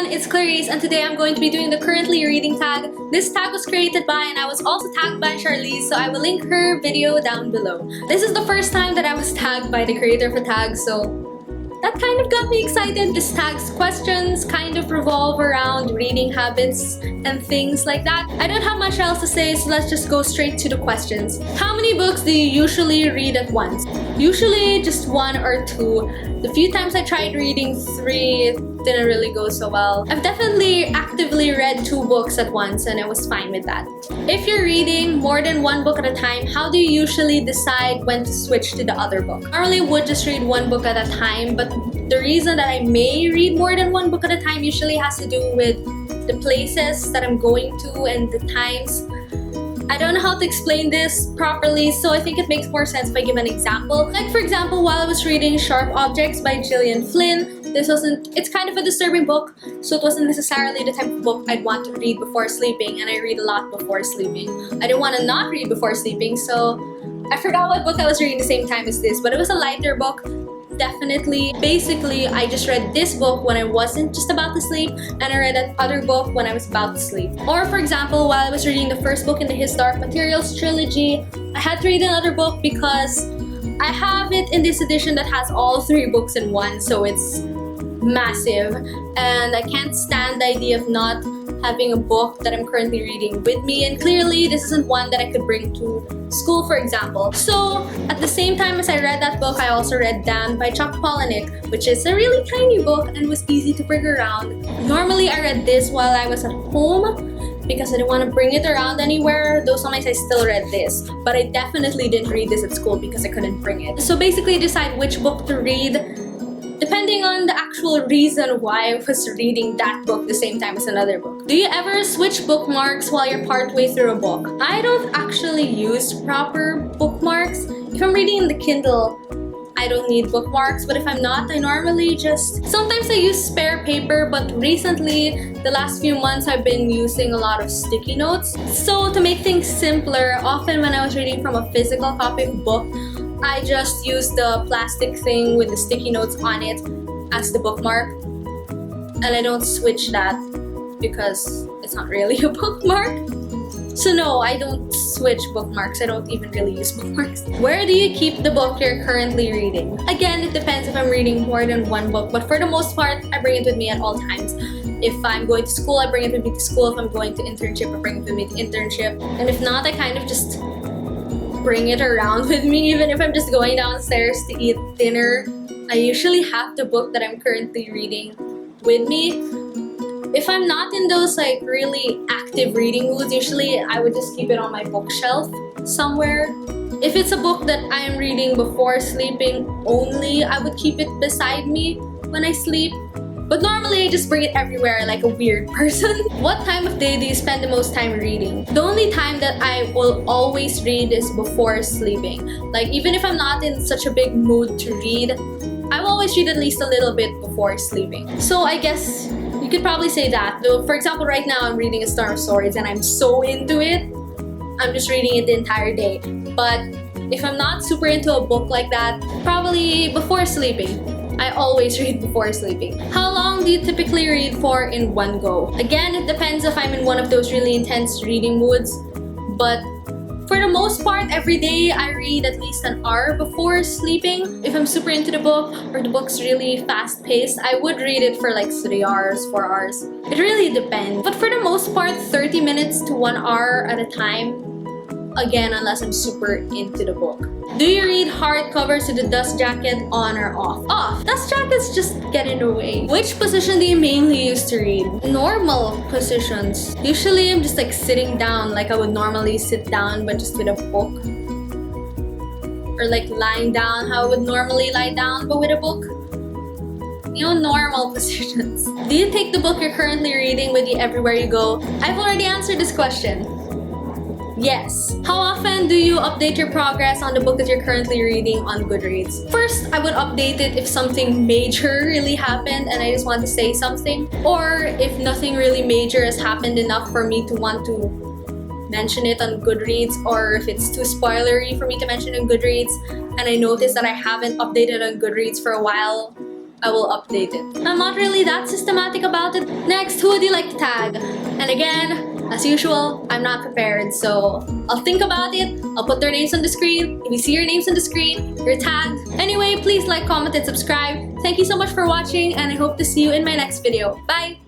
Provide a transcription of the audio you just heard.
everyone, it's Clarice and today I'm going to be doing the currently reading tag. This tag was created by and I was also tagged by Charlize, so I will link her video down below. This is the first time that I was tagged by the creator of the tag, so that kind of got me excited. This tag's questions kind of revolve around reading habits and things like that. I don't have much else to say, so let's just go straight to the questions. How many books do you usually read at once? Usually just 1 or 2. The few times I tried reading 3, it didn't really go so well. I've definitely actively read 2 books at once and I was fine with that. If you're reading more than 1 book at a time, how do you usually decide when to switch to the other book? I normally would just read 1 book at a time, but the reason that I may read more than 1 book at a time usually has to do with the places that I'm going to and the times. I don't know how to explain this properly, so I think it makes more sense if I give an example. Like for example, while I was reading Sharp Objects by Gillian Flynn, it's kind of a disturbing book, so it wasn't necessarily the type of book I'd want to read before sleeping, and I read a lot before sleeping. I didn't want to not read before sleeping, so I forgot what book I was reading the same time as this, but it was a lighter book. Definitely. Basically, I just read this book when I wasn't just about to sleep, and I read that other book when I was about to sleep. Or for example, while I was reading the first book in the His Dark Materials trilogy, I had to read another book because I have it in this edition that has all 3 books in one, so it's massive, and I can't stand the idea of not having a book that I'm currently reading with me, and clearly this isn't one that I could bring to school, for example. So at the same time as I read that book, I also read Damned by Chuck Palahniuk, which is a really tiny book and was easy to bring around. Normally I read this while I was at home because I didn't want to bring it around anywhere. Though sometimes I still read this, but I definitely didn't read this at school because I couldn't bring it. So basically decide which book to read depending on the actual reason why I was reading that book the same time as another book. Do you ever switch bookmarks while you're partway through a book? I don't actually use proper bookmarks. If I'm reading in the Kindle, I don't need bookmarks, but if I'm not, I normally just... Sometimes I use spare paper, but recently, the last few months, I've been using a lot of sticky notes. So to make things simpler, often when I was reading from a physical copy of a book, I just use the plastic thing with the sticky notes on it as the bookmark, and I don't switch that because it's not really a bookmark. So no, I don't switch bookmarks. I don't even really use bookmarks. Where do you keep the book you're currently reading? Again, it depends if I'm reading more than 1 book, but for the most part, I bring it with me at all times. If I'm going to school, I bring it with me to school. If I'm going to internship, I bring it with me to internship. And if not, I kind of just bring it around with me. Even if I'm just going downstairs to eat dinner, I usually have the book that I'm currently reading with me. If I'm not in those like really active reading moods, usually I would just keep it on my bookshelf somewhere. If it's a book that I am reading before sleeping only, I would keep it beside me when I sleep. But normally I just bring it everywhere like a weird person. What time of day do you spend the most time reading? The only time that I will always read is before sleeping. Like even if I'm not in such a big mood to read, I will always read at least a little bit before sleeping. So I guess you could probably say that. Though, for example, right now I'm reading A Storm of Swords and I'm so into it, I'm just reading it the entire day. But if I'm not super into a book like that, probably before sleeping. I always read before sleeping. How long do you typically read for in one go? Again, it depends if I'm in one of those really intense reading moods, but for the most part, every day I read at least an hour before sleeping. If I'm super into the book or the book's really fast-paced, I would read it for like 3 hours, 4 hours. It really depends. But for the most part, 30 minutes to 1 hour at a time. Again, unless I'm super into the book. Do you read hardcovers with the dust jacket on or off? Off. Dust jackets just get in the way. Which position do you mainly use to read? Normal positions. Usually I'm just like sitting down like I would normally sit down but just with a book. Or like lying down how I would normally lie down but with a book. You know, normal positions. Do you take the book you're currently reading with you everywhere you go? I've already answered this question. Yes. How often do you update your progress on the book that you're currently reading on Goodreads? First, I would update it if something major really happened and I just want to say something. Or if nothing really major has happened enough for me to want to mention it on Goodreads, or if it's too spoilery for me to mention on Goodreads and I notice that I haven't updated on Goodreads for a while, I will update it. I'm not really that systematic about it. Next, who would you like to tag? And again, as usual, I'm not prepared, so I'll think about it. I'll put their names on the screen. If you see your names on the screen, you're tagged. Anyway, please like, comment, and subscribe. Thank you so much for watching, and I hope to see you in my next video. Bye!